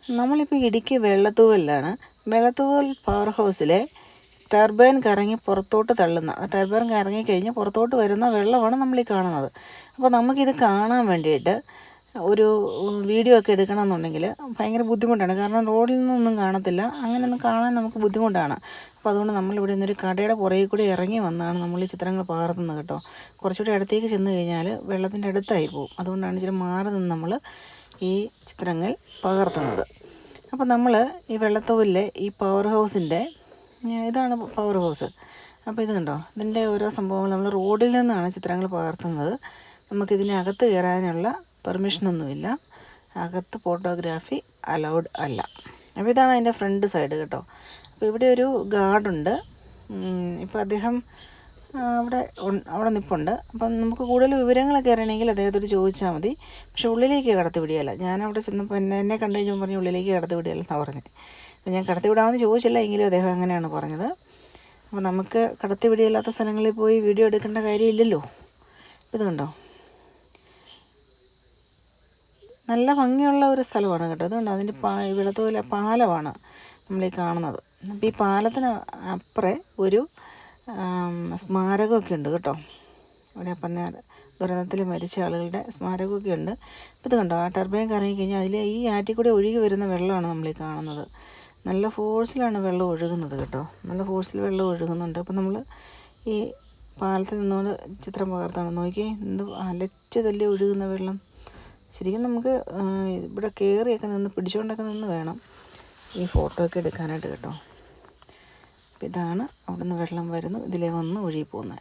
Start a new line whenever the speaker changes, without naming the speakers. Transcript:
നമ്മളിപ്പോൾ ഇടുക്കി വെള്ളത്തൂവലിലാണ്. വെള്ളത്തൂവൽ പവർ ഹൗസിലെ ടർബൈൻ കറങ്ങി പുറത്തോട്ട് തള്ളുന്ന, ടർബൈൻ കറങ്ങിക്കഴിഞ്ഞ് പുറത്തോട്ട് വരുന്ന വെള്ളമാണ് നമ്മളീ കാണുന്നത്. അപ്പോൾ നമുക്കിത് കാണാൻ വേണ്ടിയിട്ട് ഒരു വീഡിയോ ഒക്കെ എടുക്കണമെന്നുണ്ടെങ്കിൽ ഭയങ്കര ബുദ്ധിമുട്ടാണ്. കാരണം റോഡിൽ നിന്നൊന്നും കാണത്തില്ല, അങ്ങനെയൊന്നും കാണാൻ നമുക്ക് ബുദ്ധിമുട്ടാണ്. അപ്പോൾ അതുകൊണ്ട് നമ്മളിവിടെ നിന്നൊരു കടയുടെ പുറകിൽ കൂടി ഇറങ്ങി വന്നാണ് നമ്മൾ ഈ ചിത്രങ്ങൾ പകർത്തുന്നത് കേട്ടോ. കുറച്ചുകൂടി അടുത്തേക്ക് ചെന്ന് കഴിഞ്ഞാൽ വെള്ളത്തിൻ്റെ അടുത്തായി പോകും. അതുകൊണ്ടാണ് ഇച്ചിരി മാറി നിന്ന് നമ്മൾ ഈ ചിത്രങ്ങൾ പകർത്തുന്നത്. അപ്പോൾ നമ്മൾ ഈ വെള്ളത്തൂവലിലെ ഈ പവർ ഹൗസിൻ്റെ ഇതാണ് പവർ ഹൗസ്. അപ്പോൾ ഇത് കണ്ടോ, ഇതിൻ്റെ ഓരോ സംഭവങ്ങൾ നമ്മൾ റോഡിൽ നിന്നാണ് ചിത്രങ്ങൾ പകർത്തുന്നത്. നമുക്കിതിനകത്ത് കയറാനുള്ള പെർമിഷനൊന്നുമില്ല, അകത്ത് ഫോട്ടോഗ്രാഫി അലൗഡ് അല്ല. അപ്പോൾ ഇതാണ് അതിൻ്റെ ഫ്രണ്ട് സൈഡ് കേട്ടോ. അപ്പോൾ ഇവിടെ ഒരു ഗാർഡുണ്ട്. ഇപ്പോൾ അദ്ദേഹം അവിടെ നിൽപ്പുണ്ട്. അപ്പം നമുക്ക് കൂടുതൽ വിവരങ്ങളൊക്കെ അറിയണമെങ്കിൽ അദ്ദേഹത്തോട് ചോദിച്ചാൽ മതി. പക്ഷെ ഉള്ളിലേക്ക് കടത്തി വിടുകയല്ല. ഞാനവിടെ ചെന്നപ്പോൾ എന്നെ കണ്ടു കഴിഞ്ഞപ്പോൾ പറഞ്ഞു ഉള്ളിലേക്ക് കടത്തി വിടുകയല്ലെന്നാണ് പറഞ്ഞത്. അപ്പോൾ ഞാൻ കടത്തി വിടാമെന്ന് ചോദിച്ചില്ല, എങ്കിലും അദ്ദേഹം അങ്ങനെയാണ് പറഞ്ഞത്. അപ്പോൾ നമുക്ക് കടത്തി വിടിയല്ലാത്ത സ്ഥലങ്ങളിൽ പോയി വീഡിയോ എടുക്കേണ്ട കാര്യമില്ലല്ലോ. ഇത് കണ്ടോ, നല്ല ഭംഗിയുള്ള ഒരു സ്ഥലമാണ് കേട്ടോ. അതുകൊണ്ട് അതിൻ്റെ വെള്ളത്തൂവൽ പാലമാണ് നമ്മളീ കാണുന്നത്. അപ്പോൾ ഈ പാലത്തിന് അപ്പുറേ ഒരു സ്മാരകമൊക്കെ ഉണ്ട് കേട്ടോ. അവിടെ അപ്പം ദുരന്തത്തിൽ മരിച്ച ആളുകളുടെ സ്മാരകമൊക്കെ ഉണ്ട്. അപ്പോൾ ഇത് കണ്ടോ, ആ ടർബൈൻ കറങ്ങിക്കഴിഞ്ഞാൽ അതിൽ ഈ ആറ്റിൽ കൂടെ ഒഴുകി വരുന്ന വെള്ളമാണ് നമ്മളീ കാണുന്നത്. നല്ല ഫോഴ്സിലാണ് വെള്ളം ഒഴുകുന്നത് കേട്ടോ, നല്ല ഫോഴ്സിൽ വെള്ളം ഒഴുകുന്നുണ്ട്. അപ്പോൾ നമ്മൾ ഈ പാലത്തിൽ നിന്നുകൊണ്ട് ചിത്രം പകർത്താണ്. നോക്കി, എന്ത് അലച്ച് തല്ലി ഒഴുകുന്ന വെള്ളം. ശരിക്കും നമുക്ക് ഇവിടെ കയറിയൊക്കെ നിന്ന് പിടിച്ചുകൊണ്ടൊക്കെ നിന്ന് വേണം ഈ ഫോട്ടോ ഒക്കെ എടുക്കാനായിട്ട് കേട്ടോ. അപ്പോൾ ഇതാണ് അവിടെ നിന്ന് വെള്ളം വരുന്നു, ഇതിലേ വന്ന് ഒഴുകി പോകുന്നത്.